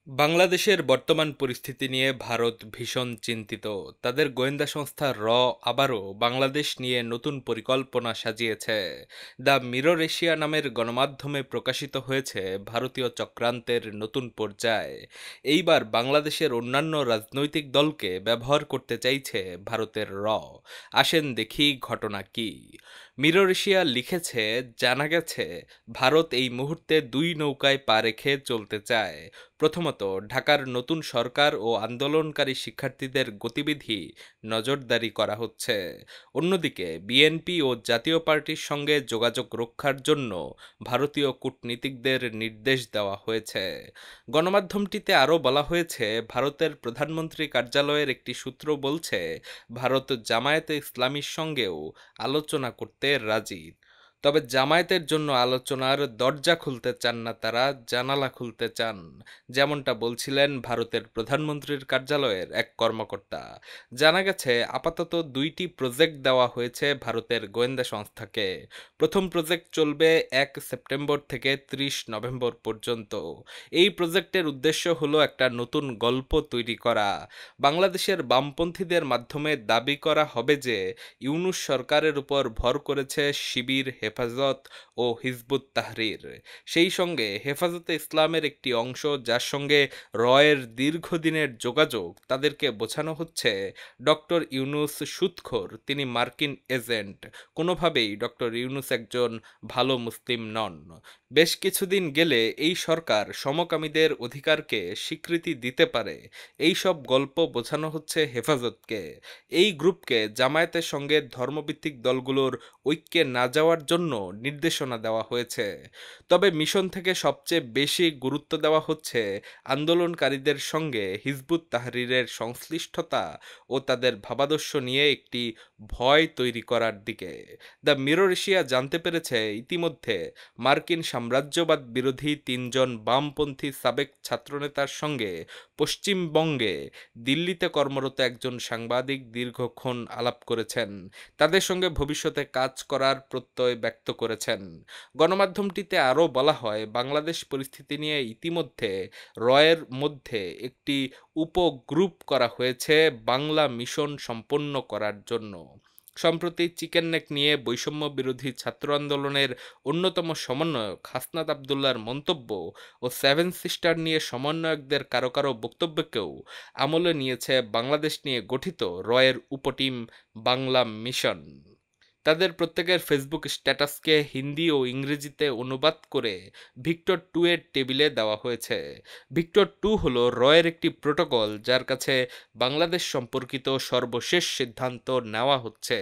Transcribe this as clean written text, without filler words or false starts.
বাংলাদেশের বর্তমান পরিস্থিতি নিয়ে ভারত ভীষণ চিন্তিত। তাদের গোয়েন্দা সংস্থা আবারও বাংলাদেশ নিয়ে নতুন পরিকল্পনা সাজিয়েছে। দ্য মিরর এশিয়া নামের গণমাধ্যমে প্রকাশিত হয়েছে ভারতীয় চক্রান্তের নতুন পর্যায়। এইবার বাংলাদেশের অন্যান্য রাজনৈতিক দলকে ব্যবহার করতে চাইছে ভারতের আসেন দেখি ঘটনা কি। মিরর এশিয়া লিখেছে, জানা গেছে ভারত এই মুহূর্তে দুই নৌকায় পা রেখে চলতে চায়। প্রথমত, ঢাকার নতুন সরকার ও আন্দোলনকারী শিক্ষার্থীদের গতিবিধি নজরদারি করা হচ্ছে। অন্যদিকে বিএনপি ও জাতীয় পার্টির সঙ্গে যোগাযোগ রক্ষার জন্য ভারতীয় কূটনীতিকদের নির্দেশ দেওয়া হয়েছে। গণমাধ্যমটিতে আরও বলা হয়েছে, ভারতের প্রধানমন্ত্রী কার্যালয়ের একটি সূত্র বলছে, ভারত জামায়াতে ইসলামীর সঙ্গেও আলোচনা করতে রাজি। তবে জামায়াতের জন্য আলোচনার দরজা খুলতে চান না তারা, জানালা খুলতে চান, যেমনটা বলছিলেন ভারতের প্রধানমন্ত্রীর কার্যালয়ের এক কর্মকর্তা। জানা গেছে আপাতত দুইটি প্রজেক্ট দেওয়া হয়েছে ভারতের গোয়েন্দা সংস্থাকে। প্রথম প্রজেক্ট চলবে 1 সেপ্টেম্বর থেকে 30 নভেম্বর পর্যন্ত। এই প্রজেক্টের উদ্দেশ্য হলো একটা নতুন গল্প তৈরি করা। বাংলাদেশের বামপন্থীদের মাধ্যমে দাবি করা হবে যে ইউনূস সরকারের উপর ভর করেছে শিবির, হেফাজত ও হিজবুত তাহরির। সেই সঙ্গে হেফাজতে ইসলামের একটি অংশ, যার সঙ্গে এর দীর্ঘদিনের যোগাযোগ, তাদেরকে বোঝানো হচ্ছে ডক্টর ইউনূস সুদখোর, তিনি মার্কিন এজেন্ট, কোনোভাবেই ডক্টর ইউনূস একজন ভালো মুসলিম নন। বেশ কিছুদিন গেলে এই সরকার সমকামীদের অধিকারকে স্বীকৃতি দিতে পারে, এই সব গল্প বোঝানো হচ্ছে হেফাজতকে। এই গ্রুপকে জামায়াতের সঙ্গে ধর্মভিত্তিক দলগুলোর ঐক্যে না যাওয়ার জন্য নির্দেশনা দেওয়া হয়েছে। তবে মিশন থেকে সবচেয়ে বেশি গুরুত্ব দেওয়া হচ্ছে আন্দোলনকারীদের সঙ্গে হিজবুত তাহরিরের সংশ্লিষ্টতা ও তাদের ভাবাদর্শ নিয়ে একটি ভয় তৈরি করার দিকে। দ্য মিরর এশিয়া জানতে পেরেছে, ইতিমধ্যে মার্কিন সাম্রাজ্যবাদ বিরোধী 3 জন বামপন্থী সাবেক ছাত্রনেতার সঙ্গে পশ্চিমবঙ্গে দিল্লিতে কর্মরত একজন সাংবাদিক দীর্ঘক্ষণ আলাপ করেছেন। তাদের সঙ্গে ভবিষ্যতে কাজ করার প্রত্যয় ব্যক্ত করেছেন। গণমাধ্যমটিতে আরও বলা হয়, বাংলাদেশ পরিস্থিতি নিয়ে ইতিমধ্যে এর মধ্যে একটি উপগ্রুপ করা হয়েছে বাংলা মিশন সম্পন্ন করার জন্য। সম্প্রতি চিকেন নেক নিয়ে বৈষম্য বিরোধী ছাত্র আন্দোলনের অন্যতম সমন্বয়ক হাসনাত আবদুল্লার মন্তব্য ও 7 সিস্টার নিয়ে সমন্বয়কদের কারো কারো বক্তব্যকেও আমলে নিয়েছে বাংলাদেশ নিয়ে গঠিত এর উপটিম বাংলা মিশন। তাদের প্রত্যেকের ফেসবুক স্ট্যাটাসকে হিন্দি ও ইংরেজিতে অনুবাদ করে ভিক্টর 2 এর টেবিলে দেওয়া হয়েছে। ভিক্টর 2 হলো এর একটি প্রোটোকল, যার কাছে বাংলাদেশ সম্পর্কিত সর্বশেষ সিদ্ধান্ত নেওয়া হচ্ছে।